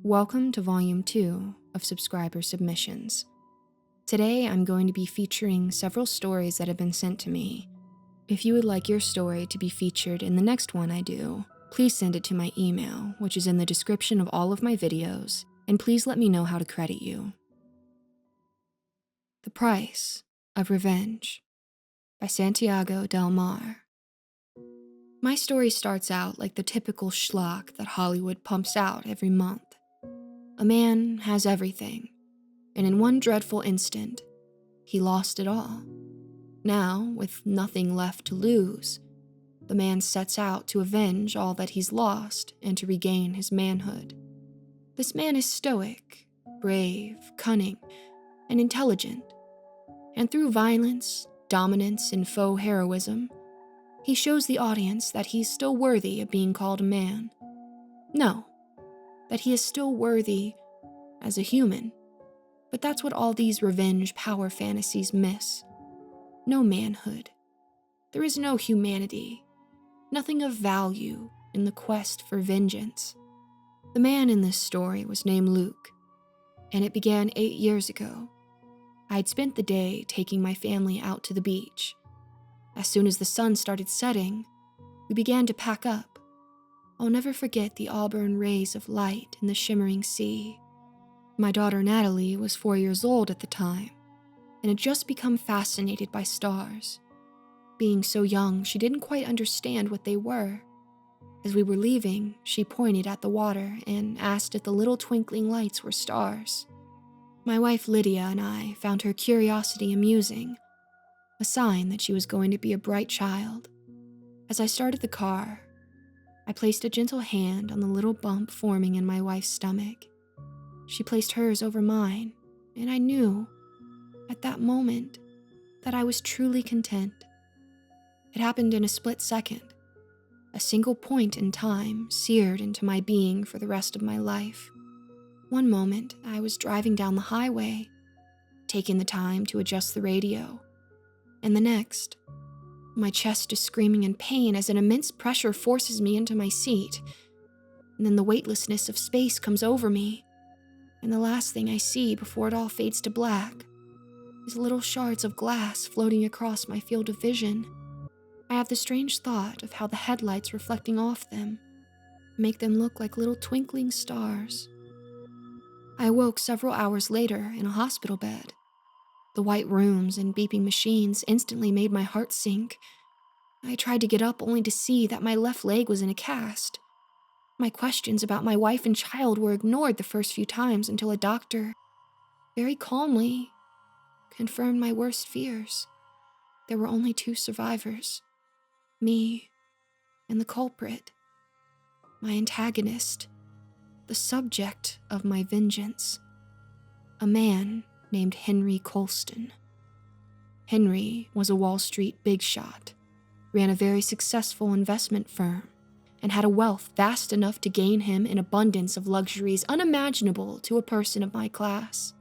Welcome to Volume 2 of Subscriber Submissions. Today I'm going to be featuring several stories that have been sent to me. If you would like your story to be featured in the next one I do, please send it to my email, which is in the description of all of my videos, and please let me know how to credit you. The Price of Revenge by Santiago Del Mar. My story starts out like the typical schlock that Hollywood pumps out every month. A man has everything, and in one dreadful instant, he lost it all. Now, with nothing left to lose, the man sets out to avenge all that he's lost and to regain his manhood. This man is stoic, brave, cunning, and intelligent, and through violence, dominance, and faux heroism, he shows the audience that he's still worthy of being called a man. No, that he is still worthy as a human. But that's what all these revenge power fantasies miss. No manhood. There is no humanity. Nothing of value in the quest for vengeance. The man in this story was named Luke, and it began 8 years ago. I'd spent the day taking my family out to the beach. As soon as the sun started setting, we began to pack up. I'll never forget the auburn rays of light in the shimmering sea. My daughter Natalie was 4 years old at the time, and had just become fascinated by stars. Being so young, she didn't quite understand what they were. As we were leaving, she pointed at the water and asked if the little twinkling lights were stars. My wife Lydia and I found her curiosity amusing, a sign that she was going to be a bright child. As I started the car, I placed a gentle hand on the little bump forming in my wife's stomach. She placed hers over mine, and I knew, at that moment, that I was truly content. It happened in a split second, a single point in time seared into my being for the rest of my life. One moment, I was driving down the highway, taking the time to adjust the radio, and the next, my chest is screaming in pain as an immense pressure forces me into my seat. And then the weightlessness of space comes over me, and the last thing I see before it all fades to black is little shards of glass floating across my field of vision. I have the strange thought of how the headlights reflecting off them make them look like little twinkling stars. I awoke several hours later in a hospital bed. The white rooms and beeping machines instantly made my heart sink. I tried to get up only to see that my left leg was in a cast. My questions about my wife and child were ignored the first few times until a doctor, very calmly, confirmed my worst fears. There were only 2 survivors, me and the culprit, my antagonist, the subject of my vengeance, a man named Henry Colston. Henry was a Wall Street big shot, ran a very successful investment firm, and had a wealth vast enough to gain him an abundance of luxuries unimaginable to a person of my class.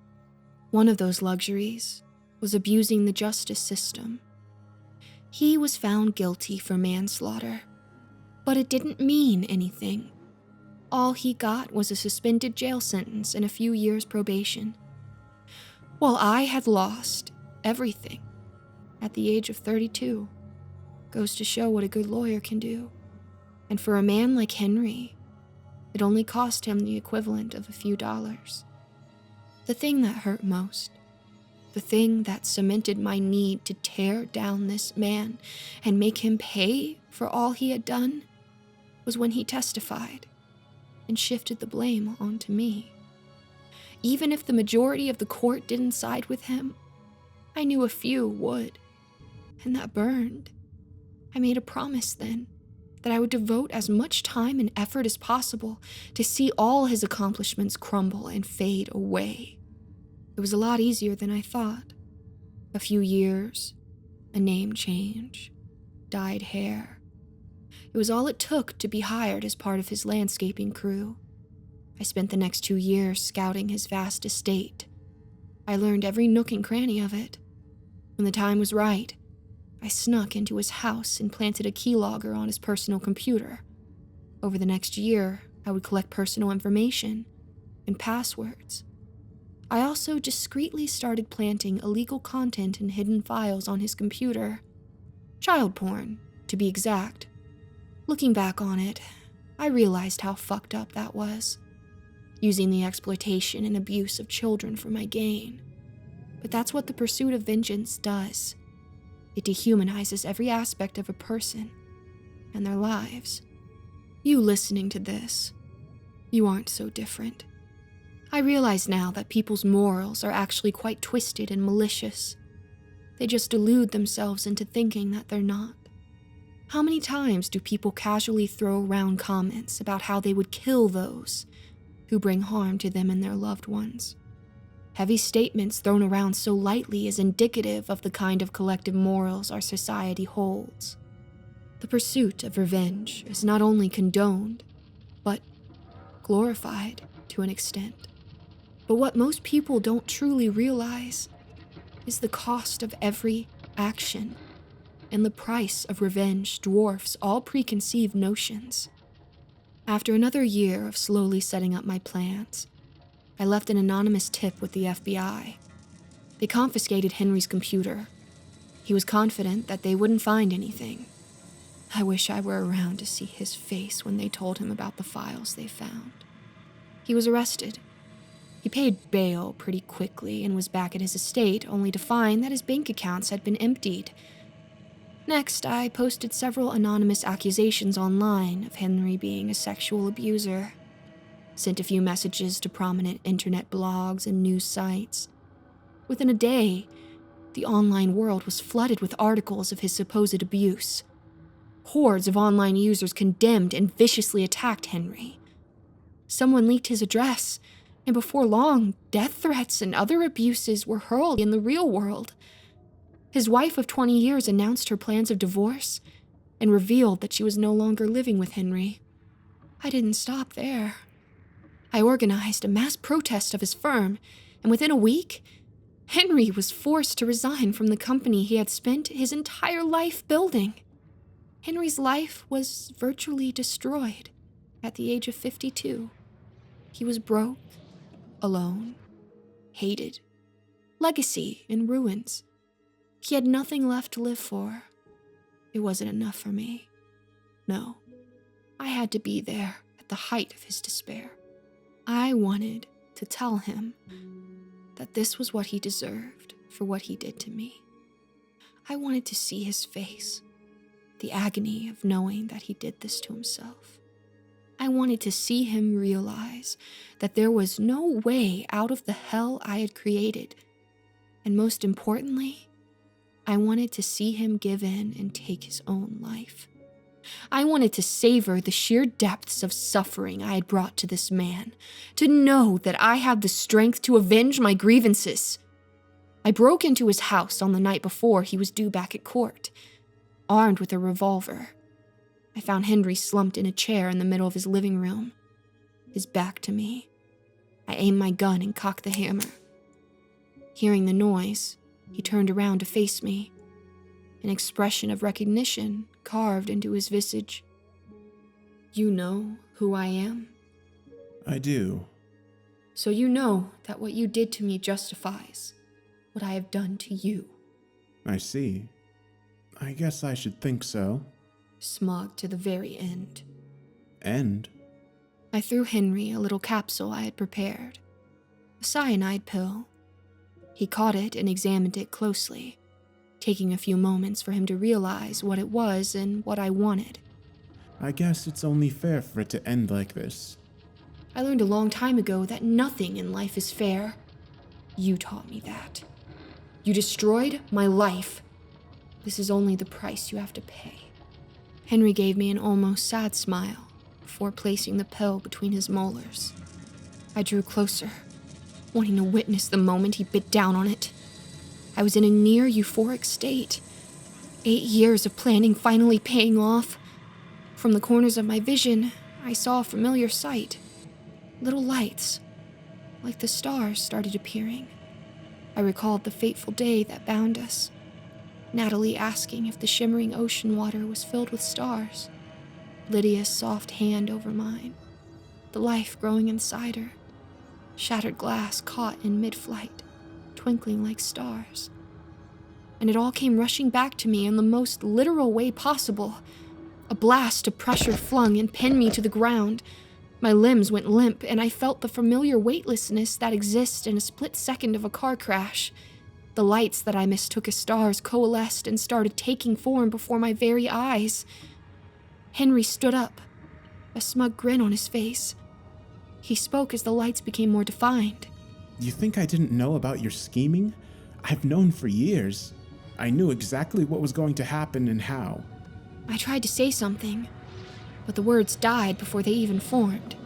One of those luxuries was abusing the justice system. He was found guilty for manslaughter, but it didn't mean anything. All he got was a suspended jail sentence and a few years probation. While I had lost everything at the age of 32. Goes to show what a good lawyer can do. And for a man like Henry, it only cost him the equivalent of a few dollars. The thing that hurt most, the thing that cemented my need to tear down this man and make him pay for all he had done, was when he testified and shifted the blame onto me. Even if the majority of the court didn't side with him, I knew a few would, and that burned. I made a promise then that I would devote as much time and effort as possible to see all his accomplishments crumble and fade away. It was a lot easier than I thought. A few years, a name change, dyed hair. It was all it took to be hired as part of his landscaping crew. I spent the next 2 years scouting his vast estate. I learned every nook and cranny of it. When the time was right, I snuck into his house and planted a keylogger on his personal computer. Over the next year, I would collect personal information, and passwords. I also discreetly started planting illegal content and hidden files on his computer. Child porn, to be exact. Looking back on it, I realized how fucked up that was. Using the exploitation and abuse of children for my gain. But that's what the pursuit of vengeance does. It dehumanizes every aspect of a person and their lives. You listening to this, you aren't so different. I realize now that people's morals are actually quite twisted and malicious. They just delude themselves into thinking that they're not. How many times do people casually throw around comments about how they would kill those who bring harm to them and their loved ones? Heavy statements thrown around so lightly is indicative of the kind of collective morals our society holds. The pursuit of revenge is not only condoned, but glorified to an extent. But what most people don't truly realize is the cost of every action, and the price of revenge dwarfs all preconceived notions. After another year of slowly setting up my plans, I left an anonymous tip with the FBI. They confiscated Henry's computer. He was confident that they wouldn't find anything. I wish I were around to see his face when they told him about the files they found. He was arrested. He paid bail pretty quickly and was back at his estate, only to find that his bank accounts had been emptied. Next, I posted several anonymous accusations online of Henry being a sexual abuser. Sent a few messages to prominent internet blogs and news sites. Within a day, the online world was flooded with articles of his supposed abuse. Hordes of online users condemned and viciously attacked Henry. Someone leaked his address, and before long, death threats and other abuses were hurled in the real world. His wife of 20 years announced her plans of divorce and revealed that she was no longer living with Henry. I didn't stop there. I organized a mass protest of his firm, and within a week, Henry was forced to resign from the company he had spent his entire life building. Henry's life was virtually destroyed at the age of 52. He was broke, alone, hated, legacy in ruins. He had nothing left to live for. It wasn't enough for me. No, I had to be there at the height of his despair. I wanted to tell him that this was what he deserved for what he did to me. I wanted to see his face, the agony of knowing that he did this to himself. I wanted to see him realize that there was no way out of the hell I had created. And most importantly, I wanted to see him give in and take his own life. I wanted to savor the sheer depths of suffering I had brought to this man, to know that I had the strength to avenge my grievances. I broke into his house on the night before he was due back at court, armed with a revolver. I found Henry slumped in a chair in the middle of his living room, his back to me. I aimed my gun and cocked the hammer. Hearing the noise, he turned around to face me, an expression of recognition carved into his visage. "You know who I am?" "I do." "So you know that what you did to me justifies what I have done to you." "I see. I guess I should think so." Smug to the very end. "End?" I threw Henry a little capsule I had prepared, a cyanide pill. He caught it and examined it closely, taking a few moments for him to realize what it was and what I wanted. "I guess it's only fair for it to end like this." I learned a long time ago that nothing in life is fair. You taught me that. You destroyed my life. This is only the price you have to pay. Henry gave me an almost sad smile before placing the pill between his molars. I drew closer, wanting to witness the moment he bit down on it. I was in a near euphoric state. 8 years of planning finally paying off. From the corners of my vision, I saw a familiar sight. Little lights, like the stars, started appearing. I recalled the fateful day that bound us. Natalie asking if the shimmering ocean water was filled with stars. Lydia's soft hand over mine. The life growing inside her. shattered glass caught in mid-flight, twinkling like stars. And it all came rushing back to me in the most literal way possible. A blast of pressure flung and pinned me to the ground. My limbs went limp, and I felt the familiar weightlessness that exists in a split second of a car crash. The lights that I mistook as stars coalesced and started taking form before my very eyes. Henry stood up, a smug grin on his face. He spoke as the lights became more defined. You think I didn't know about your scheming? I've known for years. I knew exactly what was going to happen and how. I tried to say something, but the words died before they even formed.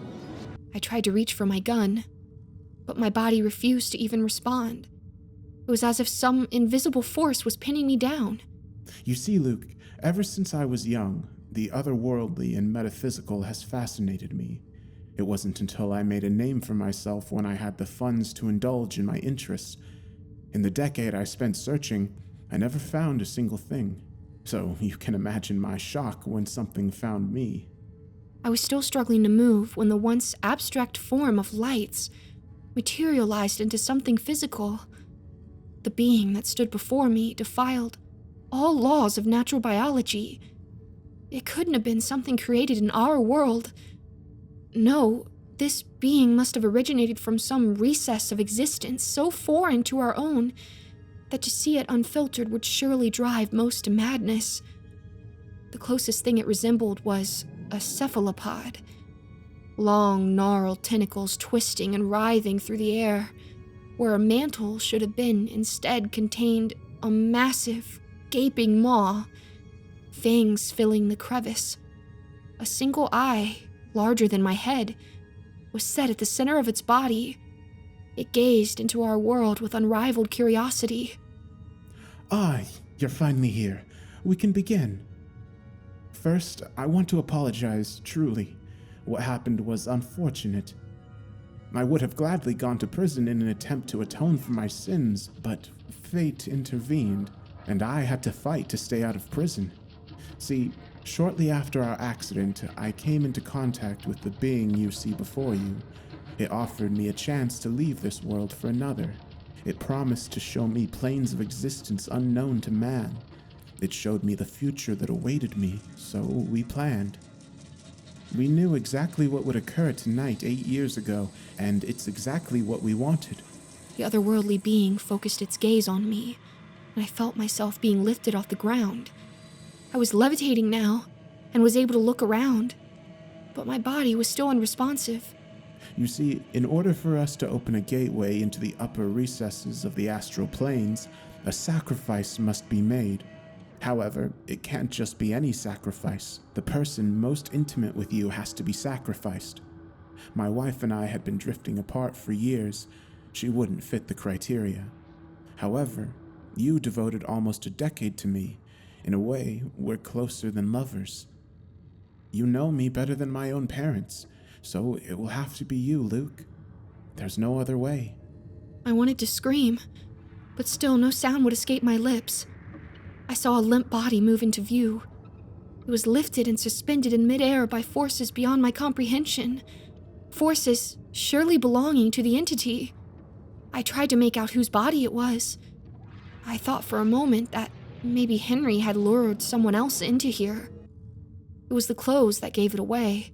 I tried to reach for my gun, but my body refused to even respond. It was as if some invisible force was pinning me down. You see, Luke, ever since I was young, the otherworldly and metaphysical has fascinated me. It wasn't until I made a name for myself when I had the funds to indulge in my interests. In the decade I spent searching, I never found a single thing. So you can imagine my shock when something found me. I was still struggling to move when the once abstract form of lights materialized into something physical. The being that stood before me defied all laws of natural biology. It couldn't have been something created in our world. No, this being must have originated from some recess of existence so foreign to our own that to see it unfiltered would surely drive most to madness. The closest thing it resembled was a cephalopod. Long, gnarled tentacles twisting and writhing through the air, where a mantle should have been instead contained a massive, gaping maw, fangs filling the crevice. A single eye, larger than my head, was set at the center of its body. It gazed into our world with unrivaled curiosity. Ah, you're finally here. We can begin. First, I want to apologize, truly. What happened was unfortunate. I would have gladly gone to prison in an attempt to atone for my sins, but fate intervened, and I had to fight to stay out of prison. See, shortly after our accident, I came into contact with the being you see before you. It offered me a chance to leave this world for another. It promised to show me planes of existence unknown to man. It showed me the future that awaited me, so we planned. We knew exactly what would occur tonight 8 years ago, and it's exactly what we wanted. The otherworldly being focused its gaze on me, and I felt myself being lifted off the ground. I was levitating now, and was able to look around, but my body was still unresponsive. You see, in order for us to open a gateway into the upper recesses of the astral planes, a sacrifice must be made. However, it can't just be any sacrifice. The person most intimate with you has to be sacrificed. My wife and I had been drifting apart for years. She wouldn't fit the criteria. However, you devoted almost a decade to me. In a way, we're closer than lovers. You know me better than my own parents, so it will have to be you, Luke. There's no other way. I wanted to scream, but still no sound would escape my lips. I saw a limp body move into view. It was lifted and suspended in midair by forces beyond my comprehension. Forces surely belonging to the entity. I tried to make out whose body it was. I thought for a moment that maybe Henry had lured someone else into here. It was the clothes that gave it away.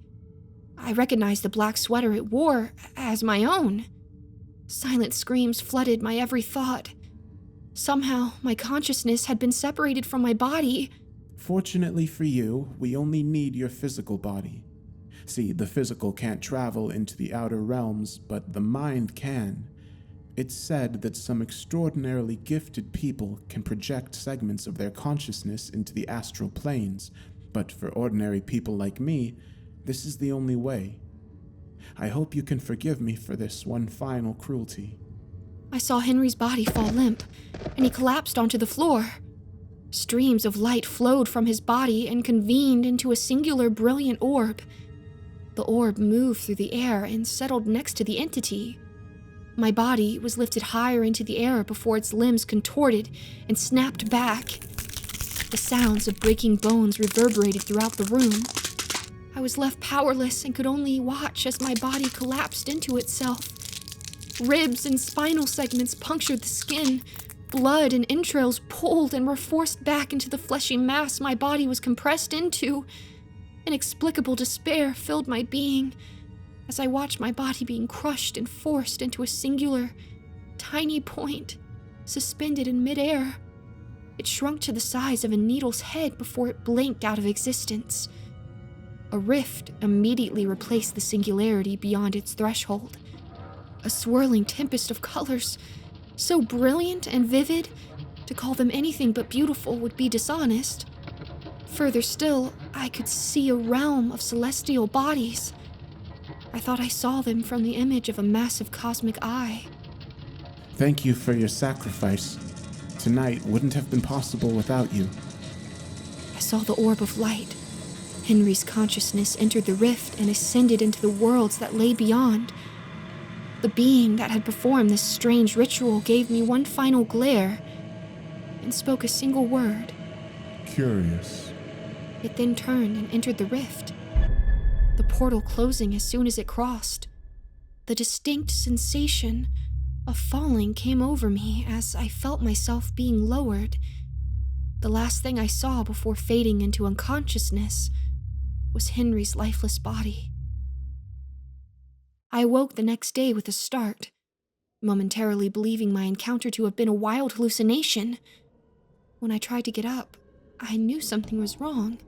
I recognized the black sweater it wore as my own. Silent screams flooded my every thought. Somehow, my consciousness had been separated from my body. Fortunately for you, we only need your physical body. See, the physical can't travel into the outer realms, but the mind can. It's said that some extraordinarily gifted people can project segments of their consciousness into the astral planes, but for ordinary people like me, this is the only way. I hope you can forgive me for this one final cruelty. I saw Henry's body fall limp, and he collapsed onto the floor. Streams of light flowed from his body and convened into a singular brilliant orb. The orb moved through the air and settled next to the entity. My body was lifted higher into the air before its limbs contorted and snapped back. The sounds of breaking bones reverberated throughout the room. I was left powerless and could only watch as my body collapsed into itself. Ribs and spinal segments punctured the skin. Blood and entrails pulled and were forced back into the fleshy mass my body was compressed into. Inexplicable despair filled my being as I watched my body being crushed and forced into a singular, tiny point, suspended in midair. It shrunk to the size of a needle's head before it blinked out of existence. A rift immediately replaced the singularity beyond its threshold. A swirling tempest of colors, so brilliant and vivid, to call them anything but beautiful would be dishonest. Further still, I could see a realm of celestial bodies. I thought I saw them from the image of a massive cosmic eye. Thank you for your sacrifice. Tonight wouldn't have been possible without you. I saw the orb of light. Henry's consciousness entered the rift and ascended into the worlds that lay beyond. The being that had performed this strange ritual gave me one final glare and spoke a single word. Curious. It then turned and entered the rift, the portal closing as soon as it crossed. The distinct sensation of falling came over me as I felt myself being lowered. The last thing I saw before fading into unconsciousness was Henry's lifeless body. I awoke the next day with a start, momentarily believing my encounter to have been a wild hallucination. When I tried to get up, I knew something was wrong.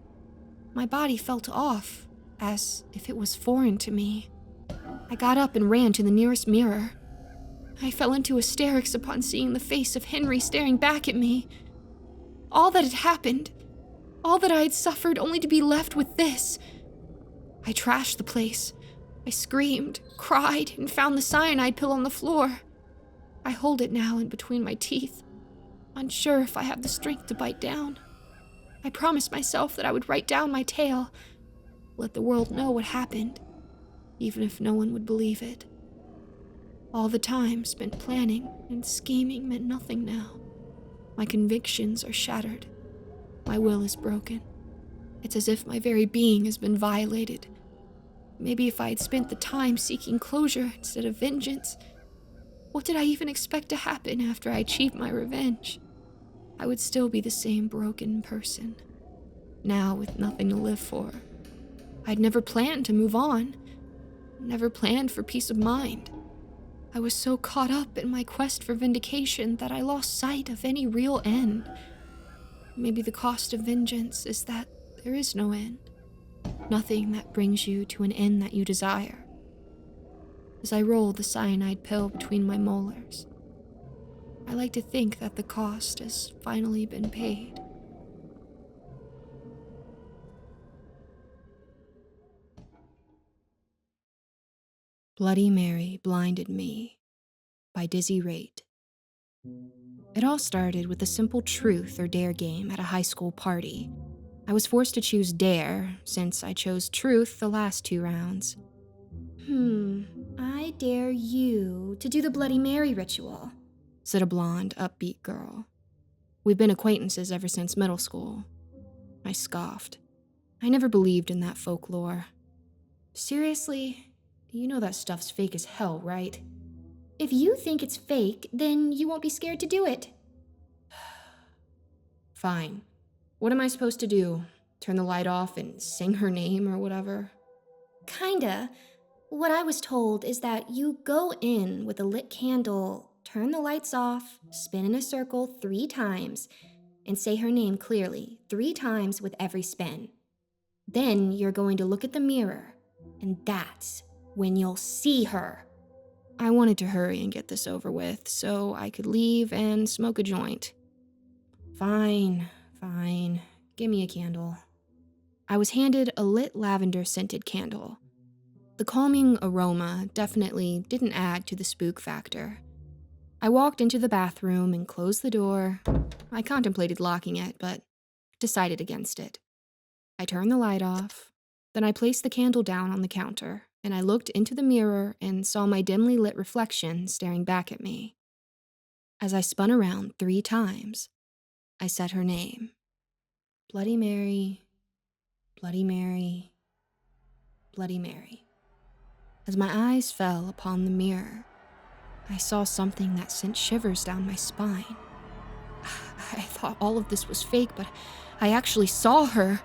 My body felt off, as if it was foreign to me. I got up and ran to the nearest mirror. I fell into hysterics upon seeing the face of Henry staring back at me. All that had happened, all that I had suffered only to be left with this. I trashed the place. I screamed, cried, and found the cyanide pill on the floor. I hold it now in between my teeth, unsure if I have the strength to bite down. I promised myself that I would write down my tale, let the world know what happened, even if no one would believe it. All the time spent planning and scheming meant nothing now. My convictions are shattered. My will is broken. It's as if my very being has been violated. Maybe if I had spent the time seeking closure instead of vengeance, what did I even expect to happen after I achieved my revenge? I would still be the same broken person, now with nothing to live for. I'd never planned to move on, never planned for peace of mind. I was so caught up in my quest for vindication that I lost sight of any real end. Maybe the cost of vengeance is that there is no end. Nothing that brings you to an end that you desire. As I roll the cyanide pill between my molars, I like to think that the cost has finally been paid. Bloody Mary Blinded Me by Dizzy Rate. It all started with a simple truth or dare game at a high school party. I was forced to choose dare, since I chose truth the last 2 rounds. I dare you to do the Bloody Mary ritual, said a blonde, upbeat girl. We've been acquaintances ever since middle school. I scoffed. I never believed in that folklore. Seriously, you know that stuff's fake as hell, right? If you think it's fake, then you won't be scared to do it. Fine. What am I supposed to do? Turn the light off and sing her name or whatever? Kinda. What I was told is that you go in with a lit candle, turn the lights off, spin in a circle 3 times, and say her name clearly 3 times with every spin. Then you're going to look at the mirror, and that's when you'll see her. I wanted to hurry and get this over with so I could leave and smoke a joint. Fine. Give me a candle. I was handed a lit lavender-scented candle. The calming aroma definitely didn't add to the spook factor. I walked into the bathroom and closed the door. I contemplated locking it, but decided against it. I turned the light off. Then I placed the candle down on the counter, and I looked into the mirror and saw my dimly lit reflection staring back at me. As I spun around 3 times, I said her name. Bloody Mary, Bloody Mary, Bloody Mary. As my eyes fell upon the mirror, I saw something that sent shivers down my spine. I thought all of this was fake, but I actually saw her.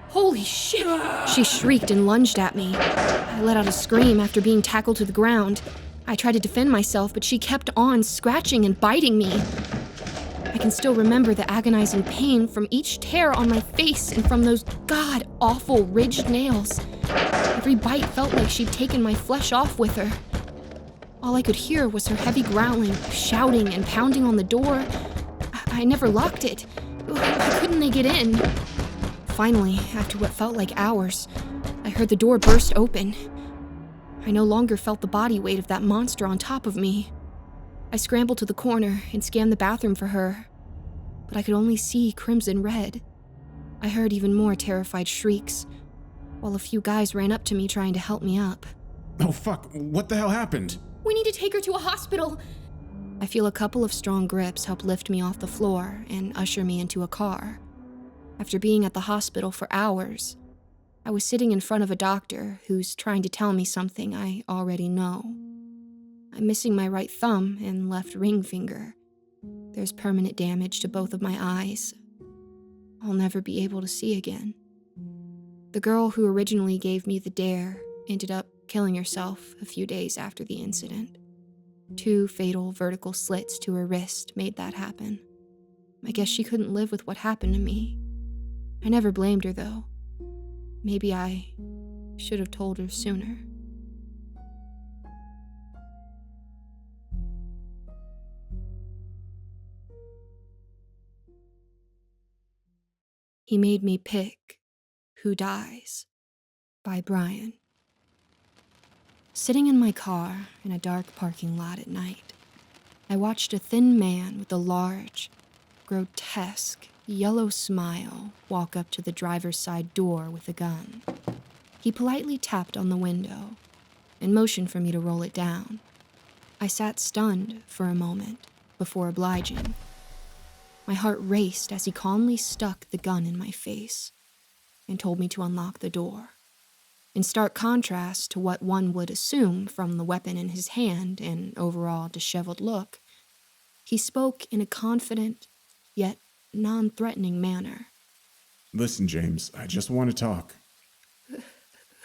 Holy shit! She shrieked and lunged at me. I let out a scream after being tackled to the ground. I tried to defend myself, but she kept on scratching and biting me. I can still remember the agonizing pain from each tear on my face and from those god-awful ridged nails. Every bite felt like she'd taken my flesh off with her. All I could hear was her heavy growling, shouting, and pounding on the door. I never locked it. Why couldn't they get in? Finally, after what felt like hours, I heard the door burst open. I no longer felt the body weight of that monster on top of me. I scrambled to the corner and scanned the bathroom for her, but I could only see crimson red. I heard even more terrified shrieks, while a few guys ran up to me trying to help me up. Oh fuck, what the hell happened? We need to take her to a hospital. I feel a couple of strong grips help lift me off the floor and usher me into a car. After being at the hospital for hours, I was sitting in front of a doctor who's trying to tell me something I already know. I'm missing my right thumb and left ring finger. There's permanent damage to both of my eyes. I'll never be able to see again. The girl who originally gave me the dare ended up killing herself a few days after the incident. 2 fatal vertical slits to her wrist made that happen. I guess she couldn't live with what happened to me. I never blamed her, though. Maybe I should have told her sooner. He Made Me Pick Who Dies by Brian. Sitting in my car in a dark parking lot at night, I watched a thin man with a large, grotesque, yellow smile walk up to the driver's side door with a gun. He politely tapped on the window and motioned for me to roll it down. I sat stunned for a moment before obliging. My heart raced as he calmly stuck the gun in my face and told me to unlock the door. In stark contrast to what one would assume from the weapon in his hand and overall disheveled look, he spoke in a confident, yet non-threatening manner. Listen, James, I just want to talk.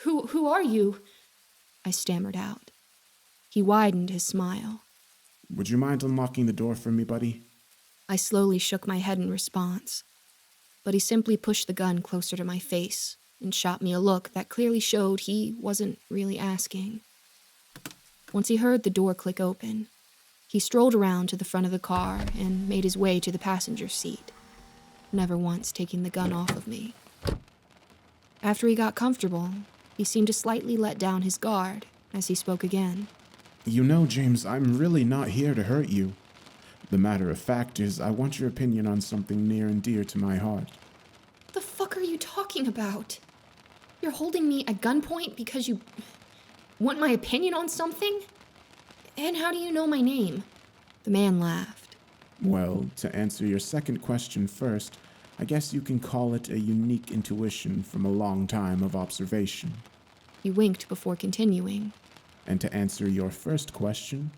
Who are you? I stammered out. He widened his smile. Would you mind unlocking the door for me, buddy? I slowly shook my head in response, but he simply pushed the gun closer to my face and shot me a look that clearly showed he wasn't really asking. Once he heard the door click open, he strolled around to the front of the car and made his way to the passenger seat, never once taking the gun off of me. After he got comfortable, he seemed to slightly let down his guard as he spoke again. You know, James, I'm really not here to hurt you. The matter of fact is, I want your opinion on something near and dear to my heart. What the fuck are you talking about? You're holding me at gunpoint because you want my opinion on something? And how do you know my name? The man laughed. Well, to answer your second question first, I guess you can call it a unique intuition from a long time of observation. He winked before continuing. And to answer your first question,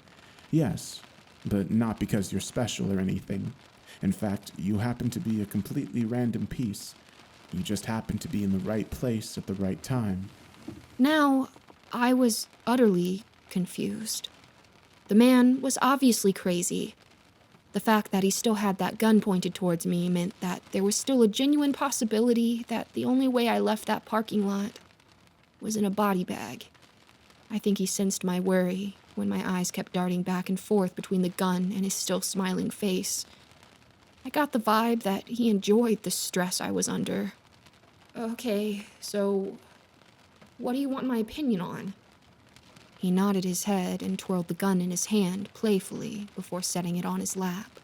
yes, but not because you're special or anything. In fact, you happen to be a completely random piece. You just happen to be in the right place at the right time. Now, I was utterly confused. The man was obviously crazy. The fact that he still had that gun pointed towards me meant that there was still a genuine possibility that the only way I left that parking lot was in a body bag. I think he sensed my worry when my eyes kept darting back and forth between the gun and his still smiling face. I got the vibe that he enjoyed the stress I was under. Okay, so what do you want my opinion on? He nodded his head and twirled the gun in his hand playfully before setting it on his lap.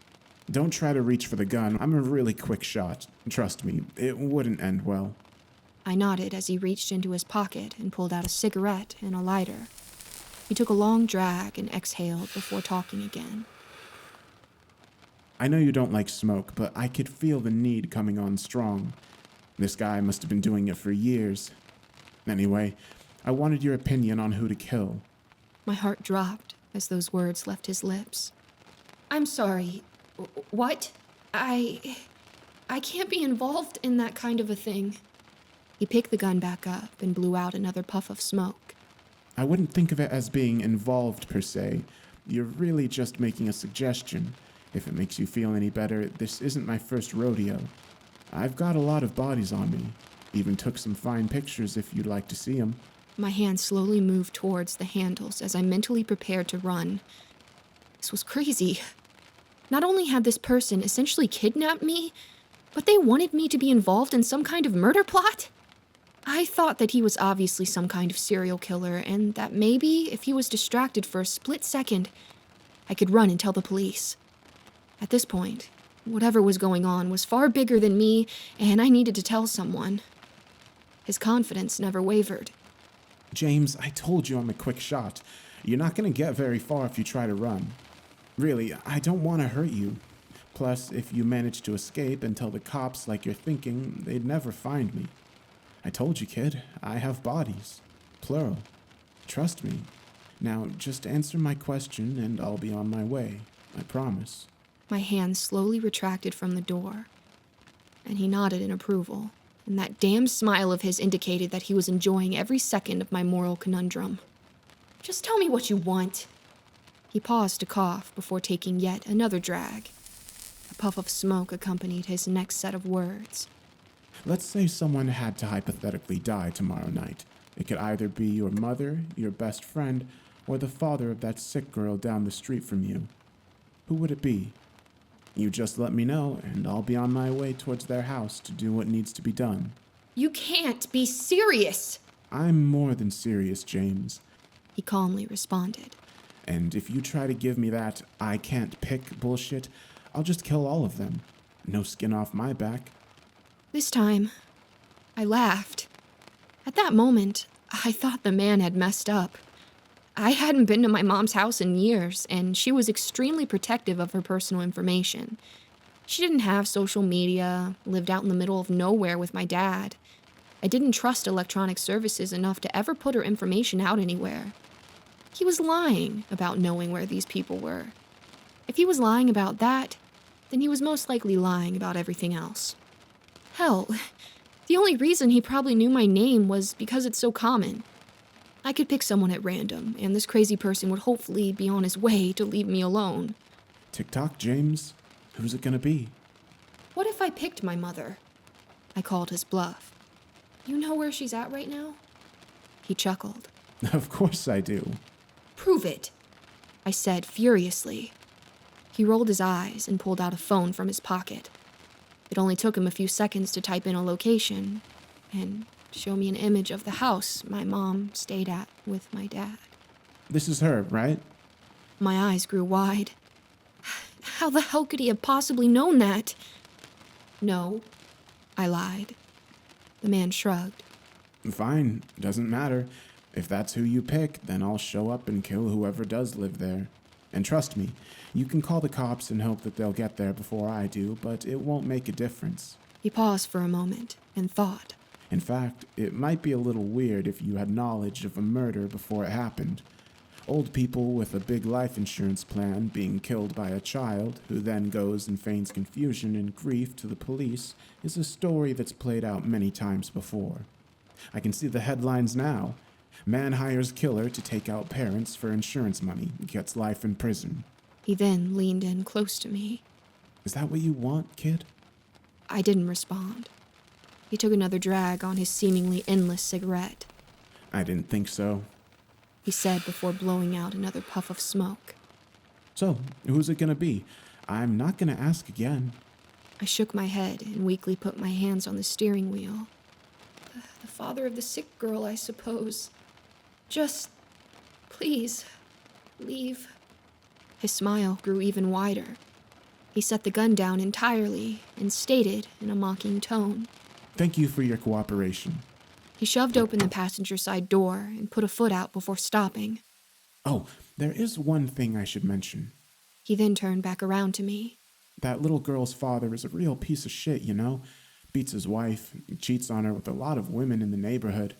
Don't try to reach for the gun. I'm a really quick shot. Trust me, it wouldn't end well. I nodded as he reached into his pocket and pulled out a cigarette and a lighter. He took a long drag and exhaled before talking again. I know you don't like smoke, but I could feel the need coming on strong. This guy must have been doing it for years. Anyway, I wanted your opinion on who to kill. My heart dropped as those words left his lips. I'm sorry. What? I can't be involved in that kind of a thing. He picked the gun back up and blew out another puff of smoke. I wouldn't think of it as being involved per se. You're really just making a suggestion. If it makes you feel any better, this isn't my first rodeo. I've got a lot of bodies on me. Even took some fine pictures if you'd like to see them. My hand slowly moved towards the handles as I mentally prepared to run. This was crazy. Not only had this person essentially kidnapped me, but they wanted me to be involved in some kind of murder plot? I thought that he was obviously some kind of serial killer, and that maybe, if he was distracted for a split second, I could run and tell the police. At this point, whatever was going on was far bigger than me, and I needed to tell someone. His confidence never wavered. James, I told you I'm a quick shot. You're not going to get very far if you try to run. Really, I don't want to hurt you. Plus, if you manage to escape and tell the cops like you're thinking, they'd never find me. I told you, kid, I have bodies. Plural. Trust me. Now, just answer my question and I'll be on my way. I promise. My hand slowly retracted from the door, and he nodded in approval, and that damn smile of his indicated that he was enjoying every second of my moral conundrum. Just tell me what you want. He paused to cough before taking yet another drag. A puff of smoke accompanied his next set of words. Let's say someone had to hypothetically die tomorrow night. It could either be your mother, your best friend, or the father of that sick girl down the street from you. Who would it be? You just let me know, and I'll be on my way towards their house to do what needs to be done. You can't be serious. I'm more than serious, James. He calmly responded. And if you try to give me that I can't pick bullshit, I'll just kill all of them. No skin off my back. This time, I laughed. At that moment, I thought the man had messed up. I hadn't been to my mom's house in years, and she was extremely protective of her personal information. She didn't have social media, lived out in the middle of nowhere with my dad. I didn't trust electronic services enough to ever put her information out anywhere. He was lying about knowing where these people were. If he was lying about that, then he was most likely lying about everything else. Hell, the only reason he probably knew my name was because it's so common. I could pick someone at random, and this crazy person would hopefully be on his way to leave me alone. Tick-tock, James. Who's it gonna be? What if I picked my mother? I called his bluff. You know where she's at right now? He chuckled. Of course I do. Prove it. I said furiously. He rolled his eyes and pulled out a phone from his pocket. It only took him a few seconds to type in a location and show me an image of the house my mom stayed at with my dad. This is her, right? My eyes grew wide. How the hell could he have possibly known that? No. I lied. The man shrugged. Fine, doesn't matter. If that's who you pick, then I'll show up and kill whoever does live there. And trust me, you can call the cops and hope that they'll get there before I do, but it won't make a difference. He paused for a moment and thought. In fact, it might be a little weird if you had knowledge of a murder before it happened. Old people with a big life insurance plan being killed by a child who then goes and feigns confusion and grief to the police is a story that's played out many times before. I can see the headlines now. Man hires killer to take out parents for insurance money, gets life in prison. He then leaned in close to me. Is that what you want, kid? I didn't respond. He took another drag on his seemingly endless cigarette. I didn't think so. He said before blowing out another puff of smoke. So, who's it gonna be? I'm not gonna ask again. I shook my head and weakly put my hands on the steering wheel. The father of the sick girl, I suppose. Just, please, leave. His smile grew even wider. He set the gun down entirely and stated in a mocking tone. Thank you for your cooperation. He shoved open the passenger side door and put a foot out before stopping. Oh, there is one thing I should mention. He then turned back around to me. That little girl's father is a real piece of shit, you know? Beats his wife, cheats on her with a lot of women in the neighborhood.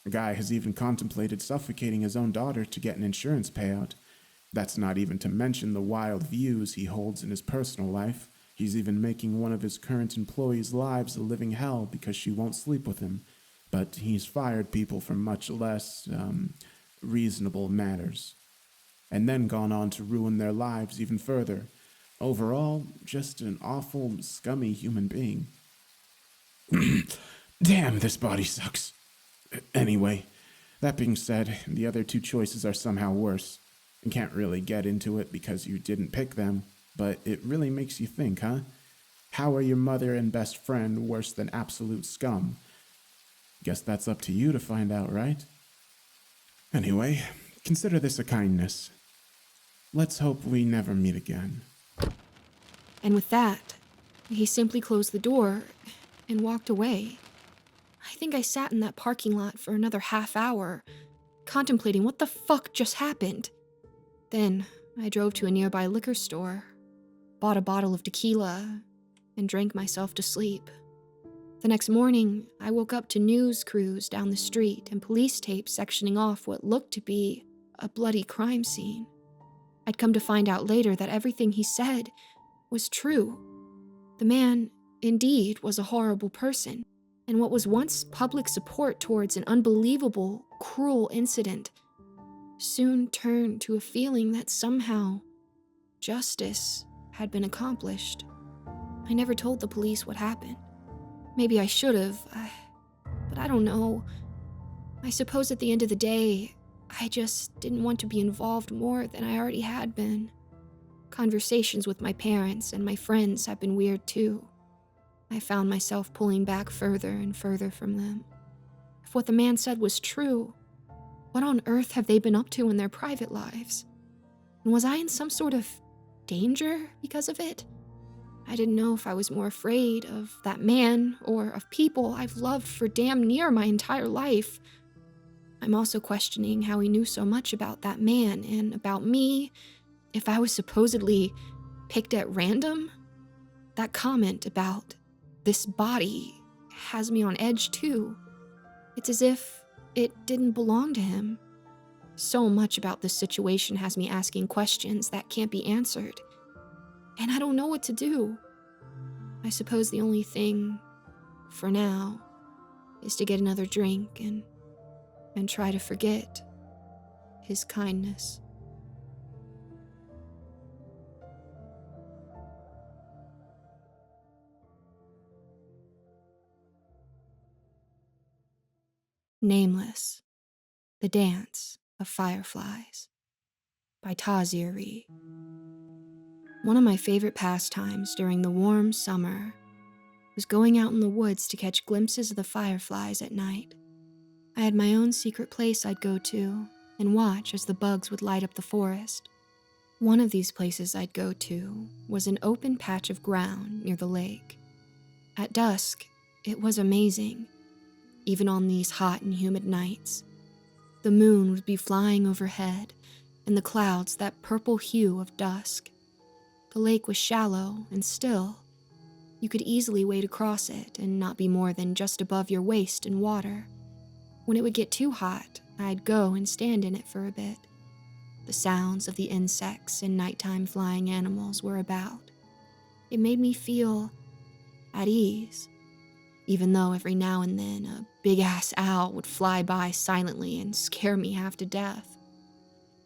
The guy has even contemplated suffocating his own daughter to get an insurance payout. That's not even to mention the wild views he holds in his personal life. He's even making one of his current employees' lives a living hell because she won't sleep with him. But he's fired people for much less, reasonable matters, and then gone on to ruin their lives even further. Overall, just an awful, scummy human being. Damn, this body sucks. Anyway, that being said, the other two choices are somehow worse. I can't really get into it because you didn't pick them, but it really makes you think, huh? How are your mother and best friend worse than absolute scum? Guess that's up to you to find out, right? Anyway, consider this a kindness. Let's hope we never meet again. And with that, he simply closed the door and walked away. I think I sat in that parking lot for another half hour, contemplating what the fuck just happened. Then I drove to a nearby liquor store, bought a bottle of tequila, and drank myself to sleep. The next morning, I woke up to news crews down the street and police tapes sectioning off what looked to be a bloody crime scene. I'd come to find out later that everything he said was true. The man, indeed, was a horrible person, and what was once public support towards an unbelievable, cruel incident soon turned to a feeling that somehow justice had been accomplished. I never told the police what happened. Maybe I should have, but I don't know. I suppose at the end of the day, I just didn't want to be involved more than I already had been. Conversations with my parents and my friends have been weird too. I found myself pulling back further and further from them. If what the man said was true, what on earth have they been up to in their private lives? And was I in some sort of danger because of it? I didn't know if I was more afraid of that man or of people I've loved for damn near my entire life. I'm also questioning how he knew so much about that man and about me, if I was supposedly picked at random. That comment about this body has me on edge too. It's as if it didn't belong to him. So much about this situation has me asking questions that can't be answered. And I don't know what to do. I suppose the only thing, for now, is to get another drink and try to forget his kindness. Nameless, The Dance of Fireflies by Taziri. One of my favorite pastimes during the warm summer was going out in the woods to catch glimpses of the fireflies at night. I had my own secret place I'd go to and watch as the bugs would light up the forest. One of these places I'd go to was an open patch of ground near the lake. At dusk, it was amazing, even on these hot and humid nights. The moon would be flying overhead, and the clouds that purple hue of dusk. The lake was shallow and still. You could easily wade across it and not be more than just above your waist in water. When it would get too hot, I'd go and stand in it for a bit. The sounds of the insects and nighttime flying animals were about. It made me feel at ease, even though every now and then a big-ass owl would fly by silently and scare me half to death.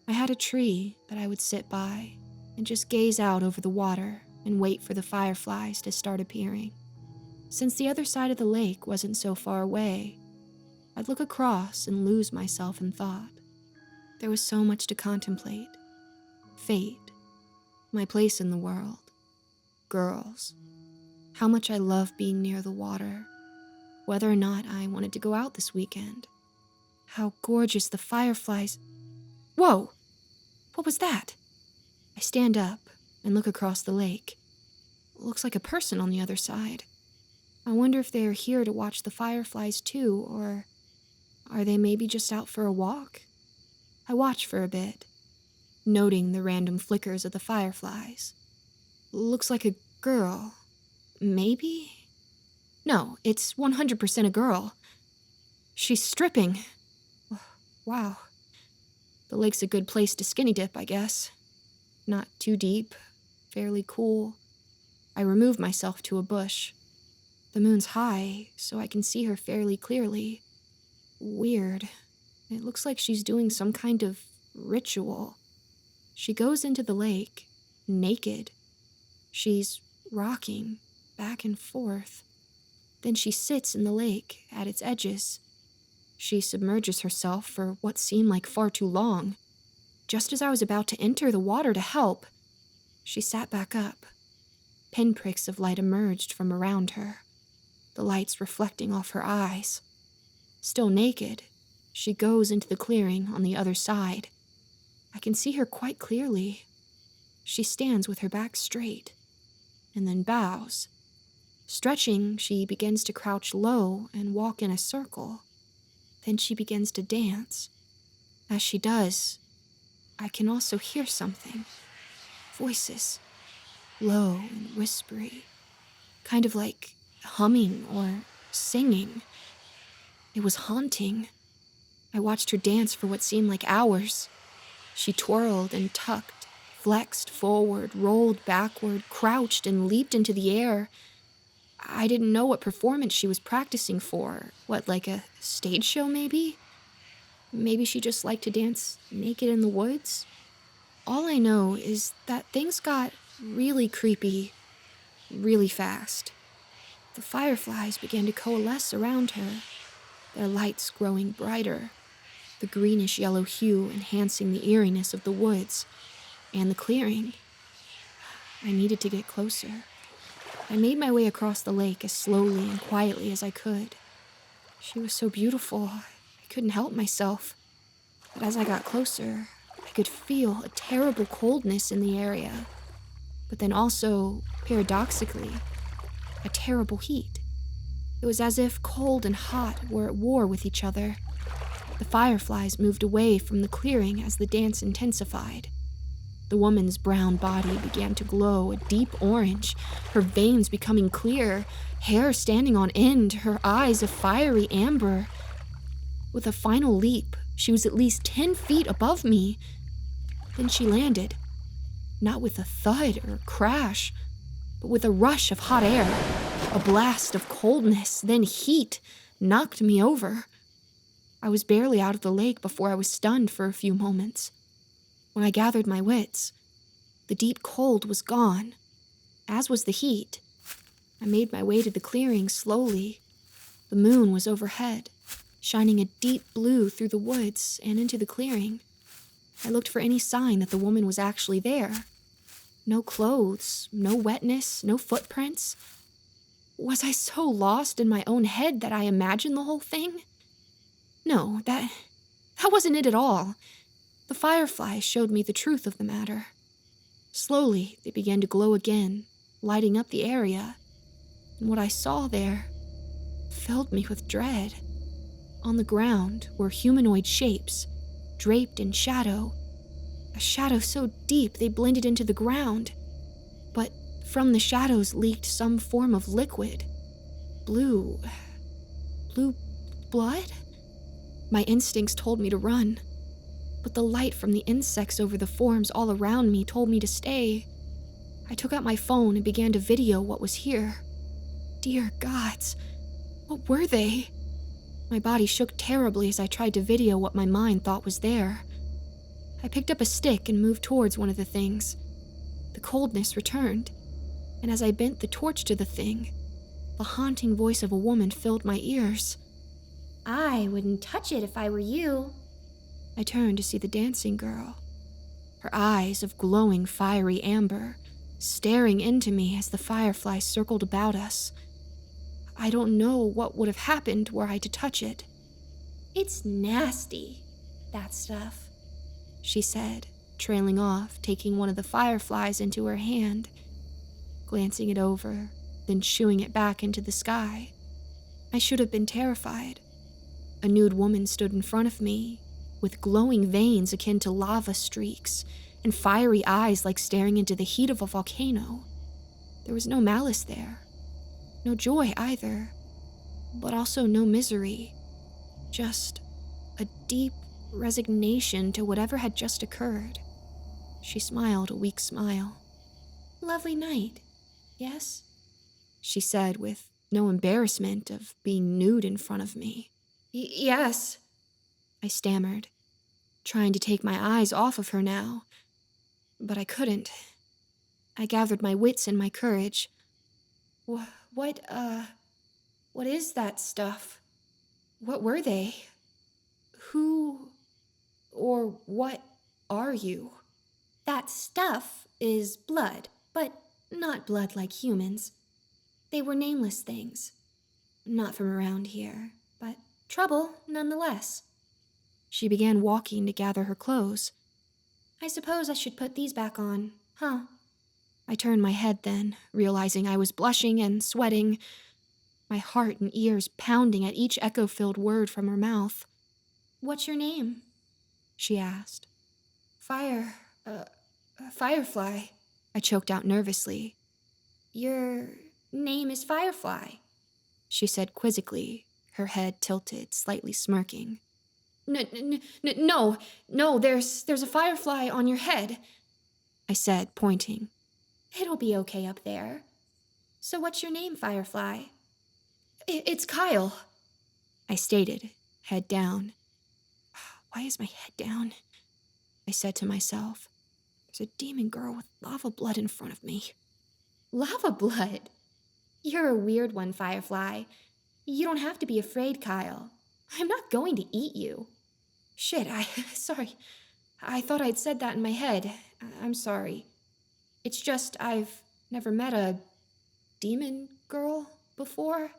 I had a tree that I would sit by and just gaze out over the water and wait for the fireflies to start appearing. Since the other side of the lake wasn't so far away, I'd look across and lose myself in thought. There was so much to contemplate. Fate, my place in the world, girls, how much I love being near the water, whether or not I wanted to go out this weekend, how gorgeous the fireflies. Whoa! What was that? I stand up and look across the lake. Looks like a person on the other side. I wonder if they are here to watch the fireflies too, or are they maybe just out for a walk? I watch for a bit, noting the random flickers of the fireflies. Looks like a girl. Maybe? No, it's 100% a girl. She's stripping. Wow. The lake's a good place to skinny dip, I guess. Not too deep, fairly cool. I remove myself to a bush. The moon's high, so I can see her fairly clearly. Weird. It looks like she's doing some kind of ritual. She goes into the lake, naked. She's rocking back and forth. Then she sits in the lake at its edges. She submerges herself for what seemed like far too long. Just as I was about to enter the water to help, she sat back up. Pinpricks of light emerged from around her, the lights reflecting off her eyes. Still naked, she goes into the clearing on the other side. I can see her quite clearly. She stands with her back straight, and then bows. Stretching, she begins to crouch low and walk in a circle. Then she begins to dance. As she does, I can also hear something. Voices. Low and whispery. Kind of like humming or singing. It was haunting. I watched her dance for what seemed like hours. She twirled and tucked, flexed forward, rolled backward, crouched and leaped into the air. I didn't know what performance she was practicing for. What, like a stage show maybe? Maybe she just liked to dance naked in the woods? All I know is that things got really creepy, really fast. The fireflies began to coalesce around her, their lights growing brighter, the greenish-yellow hue enhancing the eeriness of the woods and the clearing. I needed to get closer. I made my way across the lake as slowly and quietly as I could. She was so beautiful, I couldn't help myself. But as I got closer, I could feel a terrible coldness in the area. But then also, paradoxically, a terrible heat. It was as if cold and hot were at war with each other. The fireflies moved away from the clearing as the dance intensified. The woman's brown body began to glow a deep orange, her veins becoming clear, hair standing on end, her eyes a fiery amber. With a final leap, she was at least 10 feet above me. Then she landed, not with a thud or crash, but with a rush of hot air. A blast of coldness, then heat, knocked me over. I was barely out of the lake before I was stunned for a few moments. When I gathered my wits, the deep cold was gone, as was the heat. I made my way to the clearing slowly. The moon was overhead, shining a deep blue through the woods and into the clearing. I looked for any sign that the woman was actually there. No clothes, no wetness, no footprints. Was I so lost in my own head that I imagined the whole thing? No, that wasn't it at all. The fireflies showed me the truth of the matter. Slowly, they began to glow again, lighting up the area. And what I saw there filled me with dread. On the ground were humanoid shapes, draped in shadow. A shadow so deep they blended into the ground. But from the shadows leaked some form of liquid. Blue blood? My instincts told me to run. But the light from the insects over the forms all around me told me to stay. I took out my phone and began to video what was here. Dear gods, what were they? My body shook terribly as I tried to video what my mind thought was there. I picked up a stick and moved towards one of the things. The coldness returned, and as I bent the torch to the thing, the haunting voice of a woman filled my ears. I wouldn't touch it if I were you. I turned to see the dancing girl, her eyes of glowing fiery amber, staring into me as the fireflies circled about us. I don't know what would have happened were I to touch it. It's nasty, that stuff, she said, trailing off, taking one of the fireflies into her hand, glancing it over, then shooing it back into the sky. I should have been terrified. A nude woman stood in front of me, with glowing veins akin to lava streaks, and fiery eyes like staring into the heat of a volcano. There was no malice there, no joy either, but also no misery, just a deep, resignation to whatever had just occurred. She smiled a weak smile. Lovely night, yes? She said with no embarrassment of being nude in front of me. Yes. I stammered, trying to take my eyes off of her now, but I couldn't. I gathered my wits and my courage. What is that stuff? What were they? Who or what are you? That stuff is blood, but not blood like humans. They were nameless things. Not from around here, but trouble nonetheless. She began walking to gather her clothes. I suppose I should put these back on, huh? I turned my head then, realizing I was blushing and sweating, my heart and ears pounding at each echo-filled word from her mouth. What's your name? She asked. Firefly. I choked out nervously. Your name is Firefly, she said quizzically, her head tilted, slightly smirking. No, there's a firefly on your head, I said, pointing. It'll be okay up there. So what's your name, Firefly? It's Kyle, I stated, head down. Why is my head down? I said to myself. There's a demon girl with lava blood in front of me. Lava blood? You're a weird one, Firefly. You don't have to be afraid, Kyle. I'm not going to eat you. Shit, sorry. I thought I'd said that in my head. I'm sorry. It's just I've never met a demon girl before.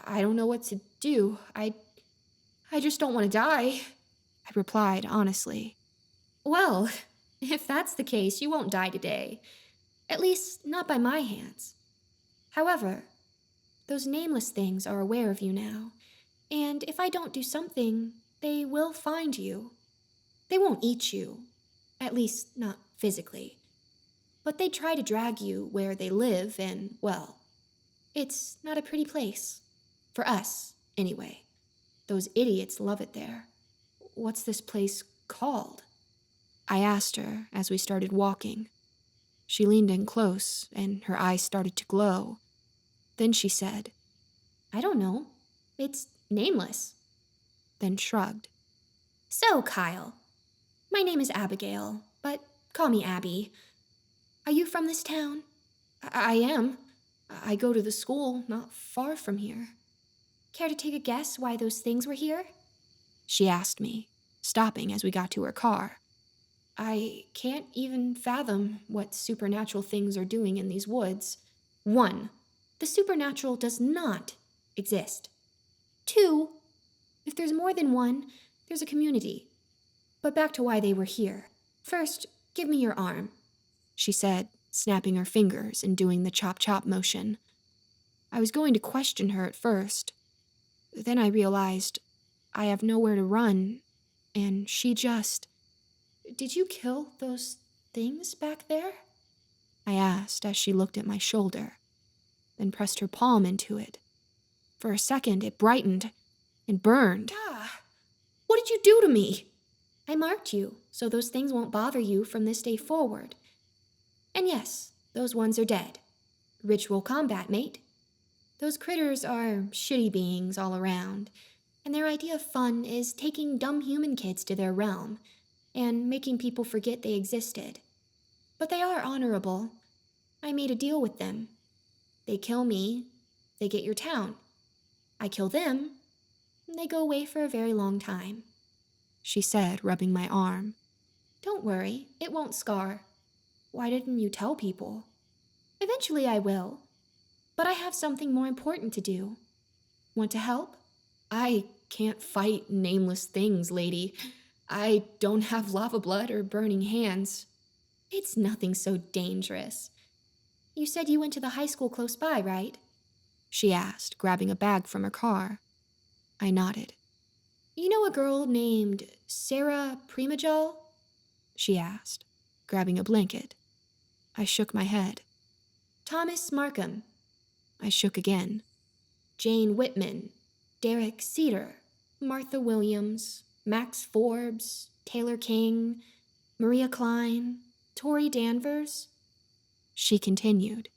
I don't know what to do. I just don't want to die, I replied honestly. Well, if that's the case, you won't die today. At least, not by my hands. However, those nameless things are aware of you now, and if I don't do something, they will find you. They won't eat you, at least not physically. But they try to drag you where they live, and, well, it's not a pretty place. For us, anyway. Those idiots love it there. What's this place called? I asked her as we started walking. She leaned in close, and her eyes started to glow. Then she said, I don't know. It's nameless. Then shrugged. So, Kyle, my name is Abigail, but call me Abby. Are you from this town? I am. I go to the school not far from here. Care to take a guess why those things were here? She asked me, stopping as we got to her car. I can't even fathom what supernatural things are doing in these woods. 1, the supernatural does not exist. 2, if there's more than one, there's a community. But back to why they were here. First, give me your arm, she said, snapping her fingers and doing the chop-chop motion. I was going to question her at first. Then I realized I have nowhere to run, and she just... Did you kill those things back there? I asked as she looked at my shoulder, then pressed her palm into it. For a second, it brightened and burned. What did you do to me? I marked you, so those things won't bother you from this day forward. And yes, those ones are dead. Ritual combat, mate. Those critters are shitty beings all around, and their idea of fun is taking dumb human kids to their realm and making people forget they existed. But they are honorable. I made a deal with them. They kill me, they get your town. I kill them, and they go away for a very long time, she said, rubbing my arm. Don't worry, it won't scar. Why didn't you tell people? Eventually I will, but I have something more important to do. Want to help? I can't fight nameless things, lady. I don't have lava blood or burning hands. It's nothing so dangerous. You said you went to the high school close by, right? She asked, grabbing a bag from her car. I nodded. You know a girl named Sarah Primajal? She asked, grabbing a blanket. I shook my head. Thomas Markham. I shook again. Jane Whitman. Derek Cedar. Martha Williams. Max Forbes, Taylor King, Maria Klein, Tori Danvers. She continued.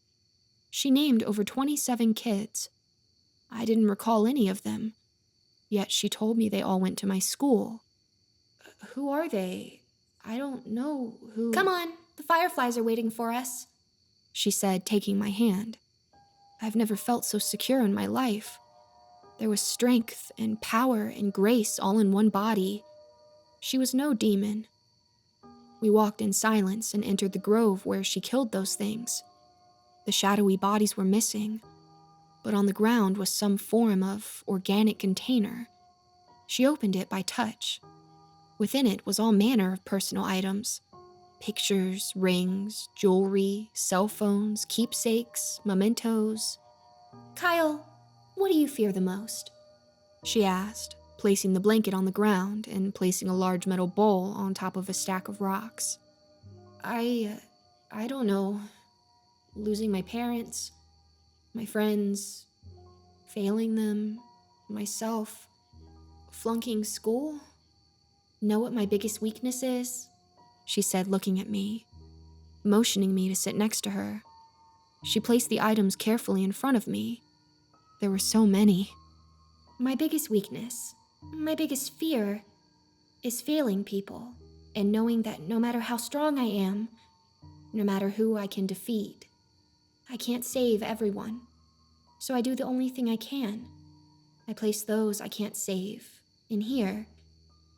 She named over 27 kids. I didn't recall any of them, yet she told me they all went to my school. Who are they? I don't know who... Come on, the Fireflies are waiting for us, she said, taking my hand. I've never felt so secure in my life. There was strength and power and grace all in one body. She was no demon. We walked in silence and entered the grove where she killed those things. The shadowy bodies were missing, but on the ground was some form of organic container. She opened it by touch. Within it was all manner of personal items. Pictures, rings, jewelry, cell phones, keepsakes, mementos. Kyle, what do you fear the most? She asked, placing the blanket on the ground and placing a large metal bowl on top of a stack of rocks. I don't know. Losing my parents, my friends, failing them, myself, flunking school. Know what my biggest weakness is? She said, looking at me, motioning me to sit next to her. She placed the items carefully in front of me. There were so many. My biggest weakness, my biggest fear, is failing people and knowing that no matter how strong I am, no matter who I can defeat, I can't save everyone. So I do the only thing I can. I place those I can't save in here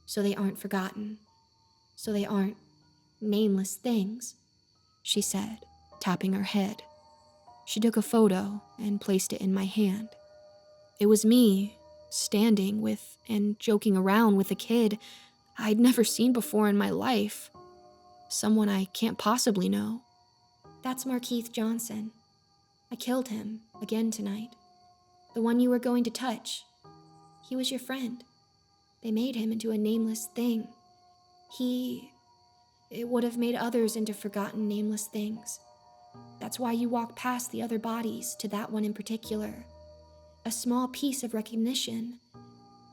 so they aren't forgotten, so they aren't nameless things, she said, tapping her head. She took a photo and placed it in my hand. It was me, standing with and joking around with a kid I'd never seen before in my life. Someone I can't possibly know. That's Markeith Johnson. I killed him again tonight. The one you were going to touch. He was your friend. They made him into a nameless thing. It would have made others into forgotten nameless things. That's why you walked past the other bodies to that one in particular. A small piece of recognition.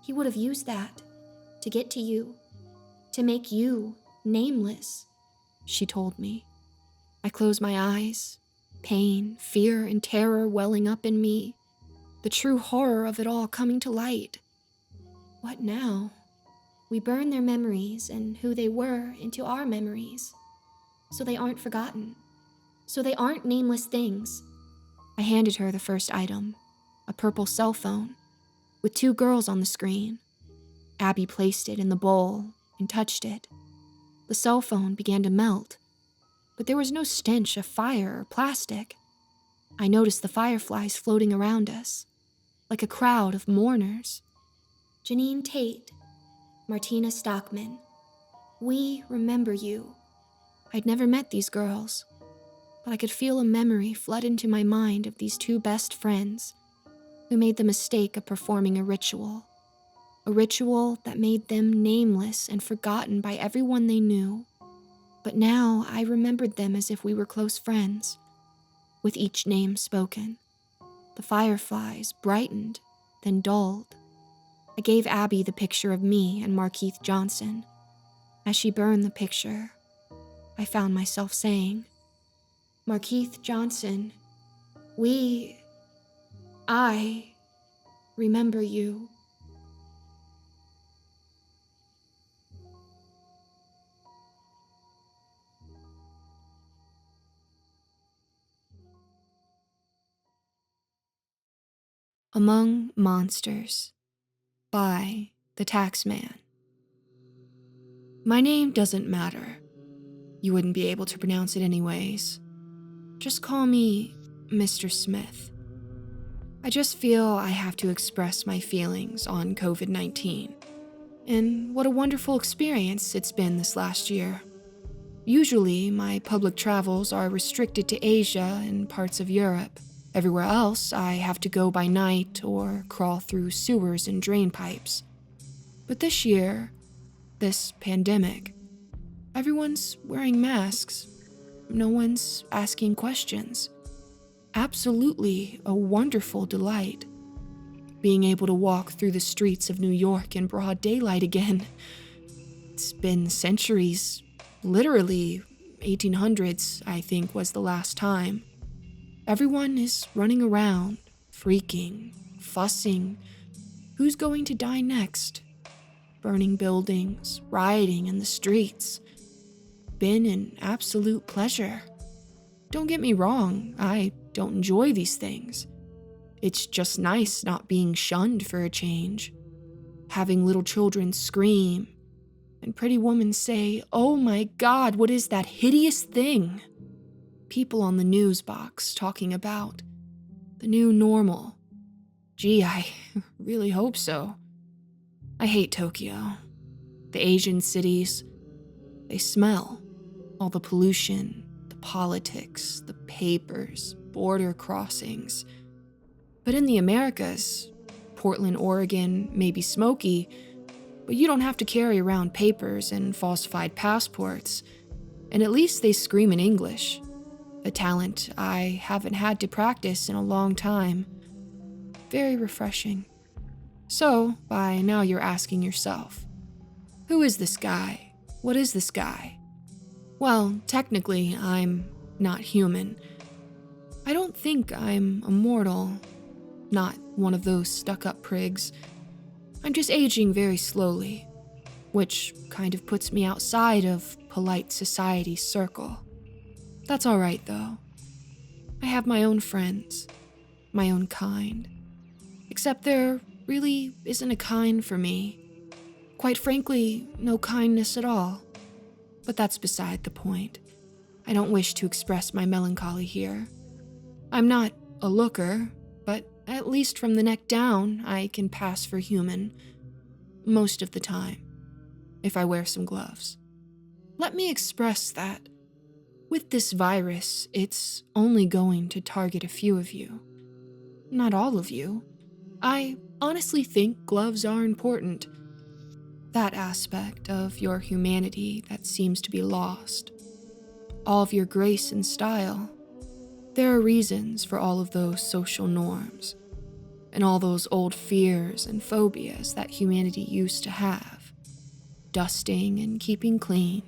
He would have used that to get to you, to make you nameless, she told me. I closed my eyes, pain, fear, and terror welling up in me, the true horror of it all coming to light. What now? We burn their memories and who they were into our memories, so they aren't forgotten, so they aren't nameless things. I handed her the first item, a purple cell phone, with 2 girls on the screen. Abby placed it in the bowl and touched it. The cell phone began to melt, but there was no stench of fire or plastic. I noticed the fireflies floating around us, like a crowd of mourners. Janine Tate, Martina Stockman, we remember you. I'd never met these girls, but I could feel a memory flood into my mind of these 2 best friends who made the mistake of performing a ritual that made them nameless and forgotten by everyone they knew. But now I remembered them as if we were close friends, with each name spoken. The fireflies brightened, then dulled. I gave Abby the picture of me and Markeith Johnson. As she burned the picture, I found myself saying, Markeith Johnson, I remember you. Among Monsters by the Taxman. My name doesn't matter. You wouldn't be able to pronounce it anyways. Just call me Mr. Smith. I just feel I have to express my feelings on COVID-19 and what a wonderful experience it's been this last year. Usually, my public travels are restricted to Asia and parts of Europe. Everywhere else, I have to go by night or crawl through sewers and drain pipes. But this year, this pandemic, everyone's wearing masks. No one's asking questions. Absolutely a wonderful delight. being able to walk through the streets of New York in broad daylight again. It's been centuries, literally 1800s, I think, was the last time. Everyone is running around, freaking, fussing. Who's going to die next? Burning buildings, rioting in the streets. Been an absolute pleasure. Don't get me wrong, I don't enjoy these things. It's just nice not being shunned for a change. Having little children scream, and pretty women say, "Oh my God, what is that hideous thing?" People on the news box talking about the new normal. Gee, I really hope so. I hate Tokyo. The Asian cities, they smell. All the pollution, the politics, the papers, border crossings. But in the Americas, Portland, Oregon may be smoky, but you don't have to carry around papers and falsified passports. And at least they scream in English. A talent I haven't had to practice in a long time. Very refreshing. So, by now you're asking yourself, who is this guy? What is this guy? Well, technically, I'm not human. I don't think I'm immortal. Not one of those stuck-up prigs. I'm just aging very slowly, which kind of puts me outside of polite society's circle. That's all right, though. I have my own friends, my own kind. Except there really isn't a kind for me. Quite frankly, no kindness at all. But that's beside the point. I don't wish to express my melancholy here. I'm not a looker, but at least from the neck down, I can pass for human. Most of the time, if I wear some gloves. Let me express that. With this virus, it's only going to target a few of you. Not all of you. I honestly think gloves are important. That aspect of your humanity that seems to be lost. All of your grace and style. There are reasons for all of those social norms, and all those old fears and phobias that humanity used to have. Dusting and keeping clean.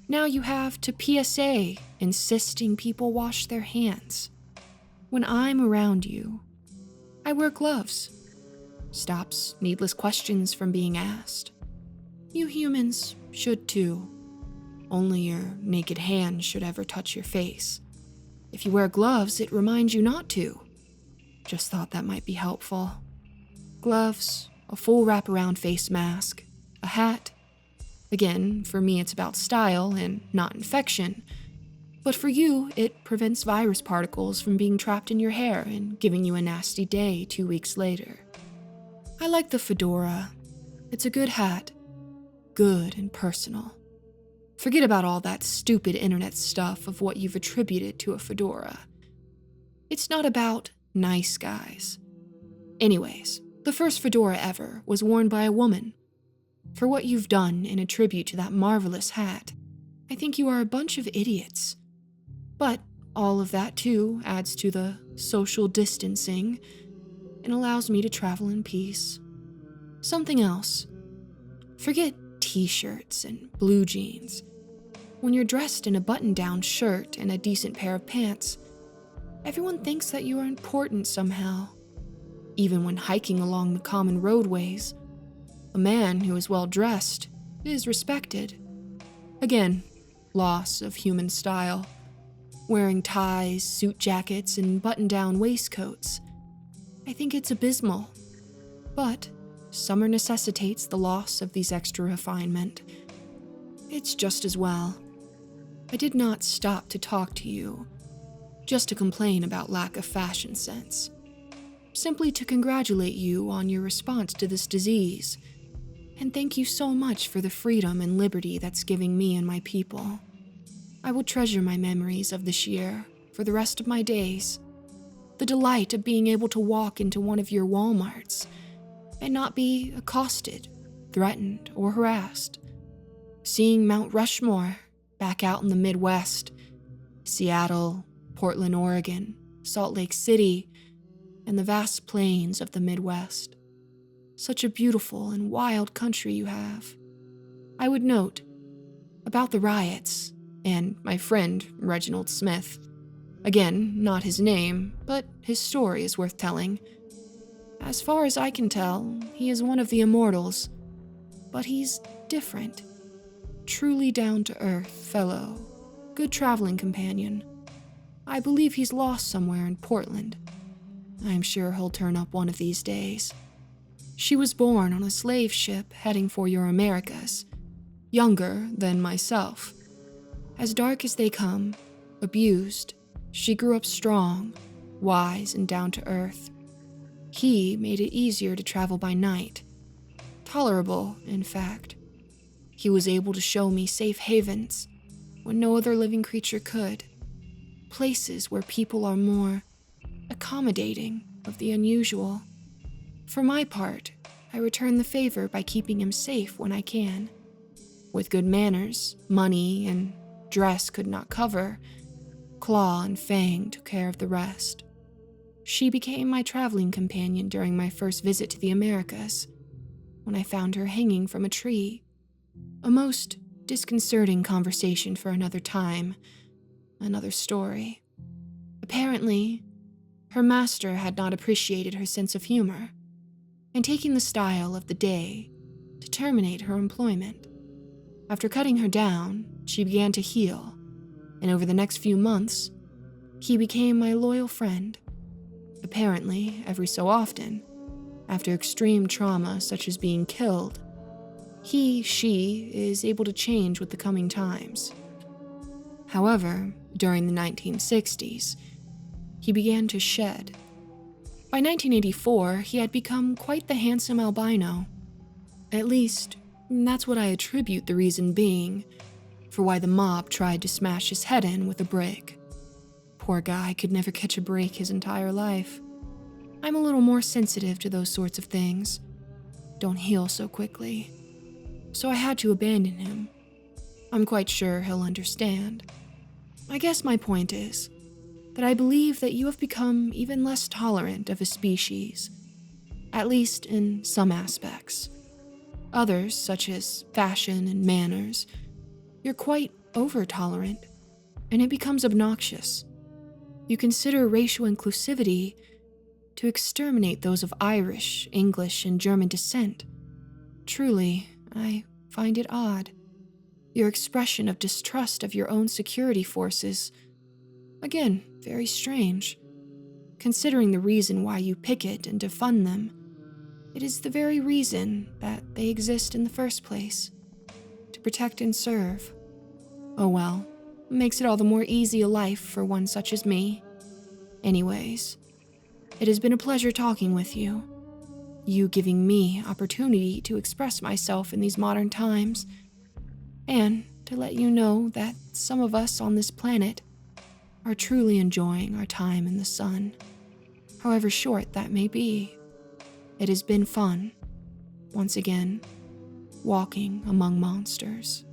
Now you have to PSA, insisting people wash their hands. When I'm around you, I wear gloves. Stops needless questions from being asked. You humans should too. Only your naked hand should ever touch your face. If you wear gloves, it reminds you not to. Just thought that might be helpful. Gloves, a full wraparound face mask, a hat. Again, for me it's about style and not infection. But for you, it prevents virus particles from being trapped in your hair and giving you a nasty day 2 weeks later. I like the fedora. It's a good hat. Good and personal. Forget about all that stupid internet stuff of what you've attributed to a fedora. It's not about nice guys. Anyways, the first fedora ever was worn by a woman. For what you've done in a tribute to that marvelous hat, I think you are a bunch of idiots. But all of that too adds to the social distancing and allows me to travel in peace. Something else. Forget t-shirts and blue jeans. When you're dressed in a button-down shirt and a decent pair of pants, everyone thinks that you are important somehow. Even when hiking along the common roadways, a man who is well-dressed is respected. Again, loss of human style. Wearing ties, suit jackets, and button-down waistcoats. I think it's abysmal. But summer necessitates the loss of these extra refinement. It's just as well. I did not stop to talk to you, just to complain about lack of fashion sense. Simply to congratulate you on your response to this disease, and thank you so much for the freedom and liberty that's giving me and my people. I will treasure my memories of this year for the rest of my days. The delight of being able to walk into one of your Walmarts and not be accosted, threatened, or harassed. Seeing Mount Rushmore back out in the Midwest, Seattle, Portland, Oregon, Salt Lake City, and the vast plains of the Midwest. Such a beautiful and wild country you have. I would note about the riots and my friend Reginald Smith. Again, not his name, but his story is worth telling. As far as I can tell, he is one of the immortals, but he's different. Truly down-to-earth fellow, good traveling companion. I believe he's lost somewhere in Portland. I'm sure he'll turn up one of these days. She was born on a slave ship heading for your Americas, younger than myself. As dark as they come, abused, she grew up strong, wise, and down-to-earth. He made it easier to travel by night. Tolerable, in fact. He was able to show me safe havens when no other living creature could. Places where people are more accommodating of the unusual. For my part, I return the favor by keeping him safe when I can. With good manners, money, and dress could not cover, Claw and Fang took care of the rest. She became my traveling companion during my first visit to the Americas, when I found her hanging from a tree. A most disconcerting conversation for another time, another story. Apparently, her master had not appreciated her sense of humor, and taking the style of the day to terminate her employment. After cutting her down, she began to heal, and over the next few months, he became my loyal friend. Apparently, every so often, after extreme trauma such as being killed, she is able to change with the coming times. However, during the 1960s, he began to shed. By 1984, he had become quite the handsome albino. At least, that's what I attribute the reason being for why the mob tried to smash his head in with a brick. Poor guy could never catch a break his entire life. I'm a little more sensitive to those sorts of things. Don't heal so quickly. So I had to abandon him. I'm quite sure he'll understand. I guess my point is that I believe that you have become even less tolerant of a species, at least in some aspects. Others, such as fashion and manners, you're quite over-tolerant, and it becomes obnoxious. You consider racial inclusivity to exterminate those of Irish, English, and German descent. Truly, I find it odd. Your expression of distrust of your own security forces, again, very strange. Considering the reason why you picket and defund them, it is the very reason that they exist in the first place. To protect and serve. Oh well, makes it all the more easy a life for one such as me. Anyways, it has been a pleasure talking with you. You giving me opportunity to express myself in these modern times, and to let you know that some of us on this planet are truly enjoying our time in the sun, however short that may be. It has been fun, once again, walking among monsters.